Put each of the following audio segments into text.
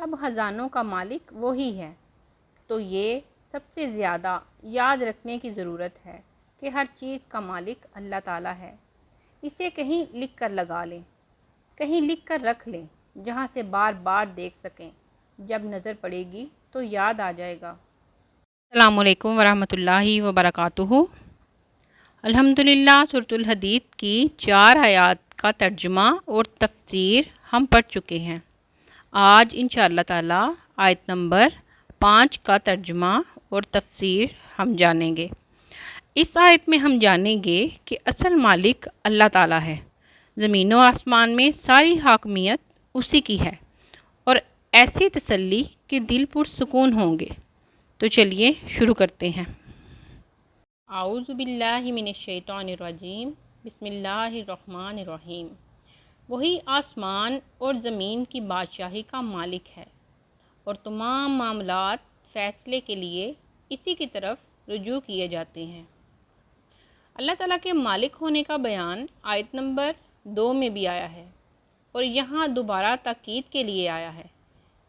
سب خزانوں کا مالک وہی ہے، تو یہ سب سے زیادہ یاد رکھنے کی ضرورت ہے کہ ہر چیز کا مالک اللہ تعالیٰ ہے۔ اسے کہیں لکھ کر لگا لیں، کہیں لکھ کر رکھ لیں جہاں سے بار بار دیکھ سکیں، جب نظر پڑے گی تو یاد آ جائے گا۔ السلام علیکم ورحمۃ اللہ وبرکاتہ۔ الحمدللہ سورۃ الحدید کی 4 آیات کا ترجمہ اور تفسیر ہم پڑھ چکے ہیں۔ آج انشاءاللہ تعالی آیت نمبر 5 کا ترجمہ اور تفسیر ہم جانیں گے۔ اس آیت میں ہم جانیں گے کہ اصل مالک اللہ تعالیٰ ہے، زمین و آسمان میں ساری حاکمیت اسی کی ہے، اور ایسی تسلی کہ دل پرسکون ہوں گے۔ تو چلیے شروع کرتے ہیں۔ اعوذ باللہ من الشیطان الرجیم، بسم اللہ الرحمن الرحیم۔ وہی آسمان اور زمین کی بادشاہی کا مالک ہے، اور تمام معاملات فیصلے کے لیے اسی کی طرف رجوع کیے جاتے ہیں۔ اللہ تعالیٰ کے مالک ہونے کا بیان آیت نمبر 2 میں بھی آیا ہے، اور یہاں دوبارہ تاکید کے لیے آیا ہے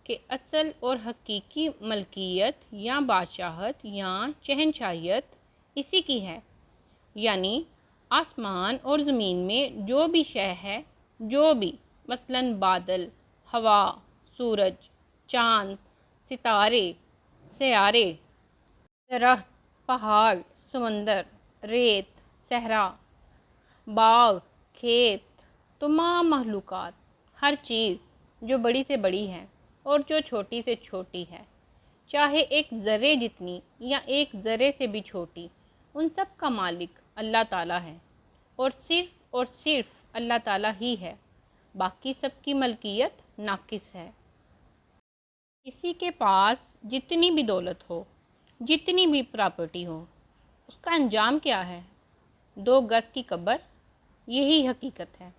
کہ اصل اور حقیقی ملکیت یا بادشاہت یا شہنشاہیت اسی کی ہے، یعنی آسمان اور زمین میں جو بھی شے ہے، جو بھی مثلاً بادل، ہوا، سورج، چاند، ستارے، سیارے، درخت، پہاڑ، سمندر، ریت، صحرا، باغ، کھیت، تمام مخلوقات، ہر چیز جو بڑی سے بڑی ہے اور جو چھوٹی سے چھوٹی ہے، چاہے ایک ذرے جتنی یا ایک ذرے سے بھی چھوٹی، ان سب کا مالک اللہ تعالیٰ ہے، اور صرف اللہ تعالیٰ ہی ہے، باقی سب کی ملکیت ناقص ہے۔ کسی کے پاس جتنی بھی دولت ہو، جتنی بھی پراپرٹی ہو، اس کا انجام کیا ہے؟ 2 گز کی قبر، یہی حقیقت ہے۔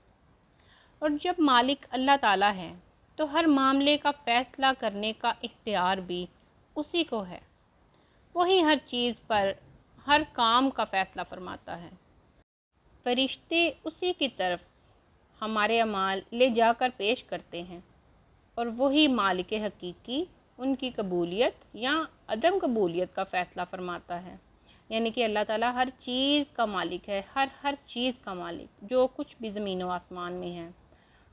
اور جب مالک اللہ تعالیٰ ہے تو ہر معاملے کا فیصلہ کرنے کا اختیار بھی اسی کو ہے۔ وہی ہر چیز پر، ہر کام کا فیصلہ فرماتا ہے۔ فرشتے اسی کی طرف ہمارے اعمال لے جا کر پیش کرتے ہیں، اور وہی مالک حقیقی ان کی قبولیت یا عدم قبولیت کا فیصلہ فرماتا ہے۔ یعنی کہ اللہ تعالیٰ ہر چیز کا مالک ہے، ہر چیز کا مالک، جو کچھ بھی زمین و آسمان میں ہے،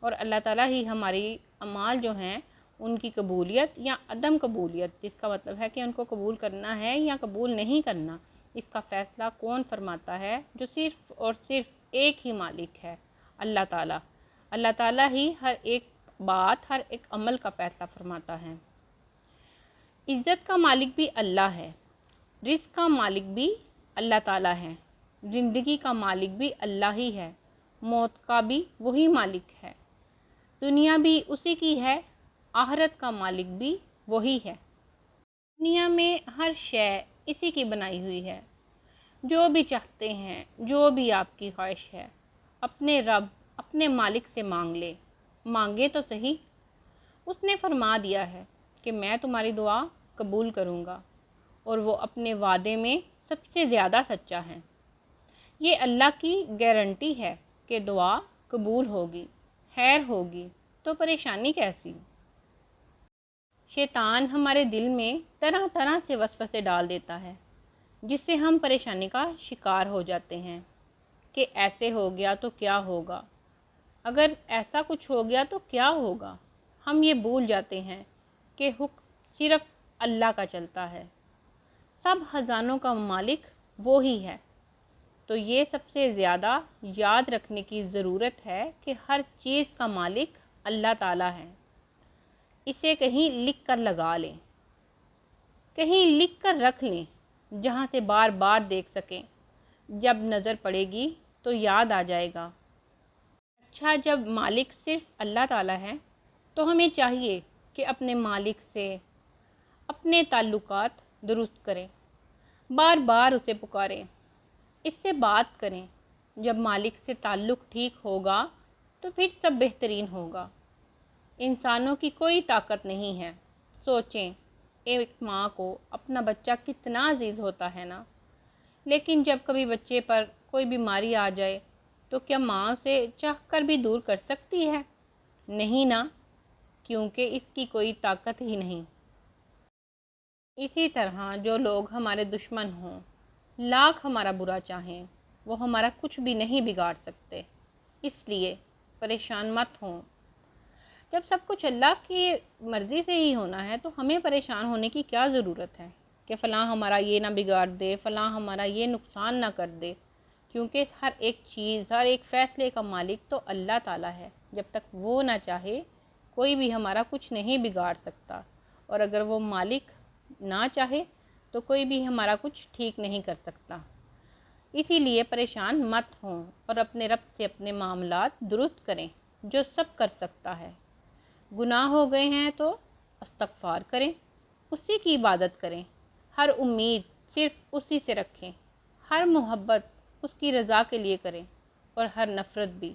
اور اللہ تعالیٰ ہی ہماری اعمال جو ہیں ان کی قبولیت یا عدم قبولیت، جس کا مطلب ہے کہ ان کو قبول کرنا ہے یا قبول نہیں کرنا، اس کا فیصلہ کون فرماتا ہے؟ جو صرف اور صرف ایک ہی مالک ہے، اللہ تعالیٰ۔ اللہ تعالیٰ ہی ہر ایک بات، ہر ایک عمل کا فیصلہ فرماتا ہے۔ عزت کا مالک بھی اللہ ہے، رزق کا مالک بھی اللہ تعالیٰ ہے، زندگی کا مالک بھی اللہ ہی ہے، موت کا بھی وہی مالک ہے، دنیا بھی اسی کی ہے، آخرت کا مالک بھی وہی ہے۔ دنیا میں ہر شے اسی کی بنائی ہوئی ہے۔ جو بھی چاہتے ہیں، جو بھی آپ کی خواہش ہے، اپنے رب، اپنے مالک سے مانگ لے، مانگے تو صحیح۔ اس نے فرما دیا ہے کہ میں تمہاری دعا قبول کروں گا، اور وہ اپنے وعدے میں سب سے زیادہ سچا ہے۔ یہ اللہ کی گارنٹی ہے کہ دعا قبول ہوگی، خیر ہوگی، تو پریشانی کیسی؟ شیطان ہمارے دل میں طرح طرح سے وسوسے ڈال دیتا ہے، جس سے ہم پریشانی کا شکار ہو جاتے ہیں کہ ایسے ہو گیا تو کیا ہوگا، اگر ایسا کچھ ہو گیا تو کیا ہوگا۔ ہم یہ بھول جاتے ہیں کہ حکم صرف اللہ کا چلتا ہے، سب خزانوں کا مالک وہی ہے۔ تو یہ سب سے زیادہ یاد رکھنے کی ضرورت ہے کہ ہر چیز کا مالک اللہ تعالیٰ ہے۔ اسے کہیں لکھ کر لگا لیں، کہیں لکھ کر رکھ لیں جہاں سے بار بار دیکھ سکیں، جب نظر پڑے گی تو یاد آ جائے گا۔ اچھا، جب مالک صرف اللہ تعالیٰ ہے تو ہمیں چاہیے کہ اپنے مالک سے اپنے تعلقات درست کریں، بار بار اسے پکاریں، اس سے بات کریں۔ جب مالک سے تعلق ٹھیک ہوگا تو پھر سب بہترین ہوگا۔ انسانوں کی کوئی طاقت نہیں ہے۔ سوچیں، ایک ماں کو اپنا بچہ کتنا عزیز ہوتا ہے نا، لیکن جب کبھی بچے پر کوئی بیماری آ جائے تو کیا ماں اسے چاہ کر بھی دور کر سکتی ہے؟ نہیں نا۔ کیونکہ اس کی کوئی طاقت ہی نہیں۔ اسی طرح جو لوگ ہمارے دشمن ہوں، لاکھ ہمارا برا چاہیں، وہ ہمارا کچھ بھی نہیں بگاڑ سکتے۔ اس لیے پریشان مت ہوں۔ جب سب کچھ اللہ کی مرضی سے ہی ہونا ہے تو ہمیں پریشان ہونے کی کیا ضرورت ہے کہ فلاں ہمارا یہ نہ بگاڑ دے، فلاں ہمارا یہ نقصان نہ کر دے، کیونکہ ہر ایک چیز، ہر ایک فیصلے کا مالک تو اللہ تعالیٰ ہے۔ جب تک وہ نہ چاہے کوئی بھی ہمارا کچھ نہیں بگاڑ سکتا، اور اگر وہ مالک نہ چاہے تو کوئی بھی ہمارا کچھ ٹھیک نہیں کر سکتا۔ اسی لیے پریشان مت ہوں اور اپنے رب سے اپنے معاملات درست کریں جو سب کر سکتا ہے۔ گناہ ہو گئے ہیں تو استغفار کریں، اسی کی عبادت کریں، ہر امید صرف اسی سے رکھیں، ہر محبت اس کی رضا کے لیے کریں، اور ہر نفرت بھی،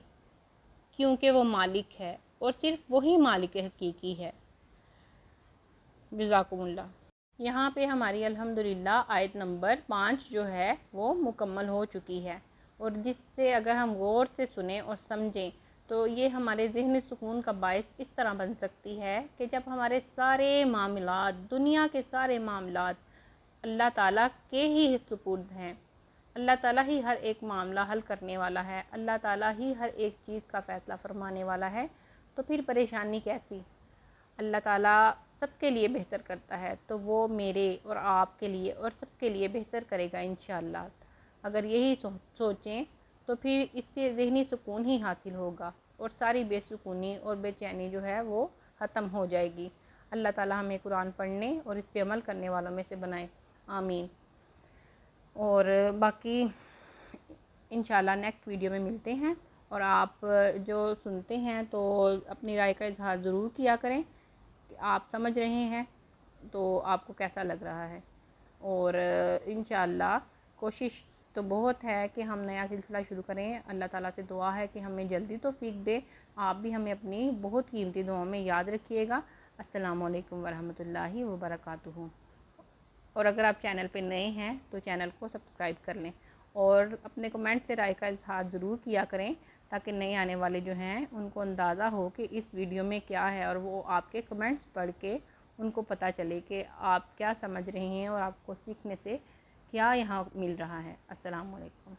کیونکہ وہ مالک ہے اور صرف وہی مالک حقیقی ہے۔ جزاکم اللہ۔ یہاں پہ ہماری الحمدللہ آیت نمبر 5 جو ہے وہ مکمل ہو چکی ہے، اور جس سے اگر ہم غور سے سنیں اور سمجھیں تو یہ ہمارے ذہنی سکون کا باعث اس طرح بن سکتی ہے کہ جب ہمارے سارے معاملات، دنیا کے سارے معاملات اللہ تعالیٰ کے ہی سپرد ہیں، اللہ تعالیٰ ہی ہر ایک معاملہ حل کرنے والا ہے، اللہ تعالیٰ ہی ہر ایک چیز کا فیصلہ فرمانے والا ہے، تو پھر پریشانی کیسی؟ اللہ تعالیٰ سب کے لیے بہتر کرتا ہے، تو وہ میرے اور آپ کے لیے اور سب کے لیے بہتر کرے گا انشاءاللہ۔ اگر یہی سوچیں تو پھر اس سے ذہنی سکون ہی حاصل ہوگا، اور ساری بے سکونی اور بے چینی جو ہے وہ ختم ہو جائے گی۔ اللہ تعالیٰ ہمیں قرآن پڑھنے اور اس پہ عمل کرنے والوں میں سے بنائے، آمین۔ اور باقی انشاءاللہ نیکسٹ ویڈیو میں ملتے ہیں، اور آپ جو سنتے ہیں تو اپنی رائے کا اظہار ضرور کیا کریں کہ آپ سمجھ رہے ہیں تو آپ کو کیسا لگ رہا ہے، اور انشاءاللہ کوشش تو بہت ہے کہ ہم نیا سلسلہ شروع کریں۔ اللہ تعالیٰ سے دعا ہے کہ ہمیں جلدی توفیق دے۔ آپ بھی ہمیں اپنی بہت قیمتی دعاؤں میں یاد رکھیے گا۔ السلام علیکم ورحمۃ اللہ وبرکاتہ۔ اور اگر آپ چینل پہ نئے ہیں تو چینل کو سبسکرائب کر لیں، اور اپنے کمنٹ سے رائے کا اظہار ضرور کیا کریں تاکہ نئے آنے والے جو ہیں ان کو اندازہ ہو کہ اس ویڈیو میں کیا ہے، اور وہ آپ کے کمنٹس پڑھ کے ان کو پتہ چلے کہ آپ کیا سمجھ رہے ہیں اور آپ کو سیکھنے سے کیا یہاں مل رہا ہے۔ السلام علیکم۔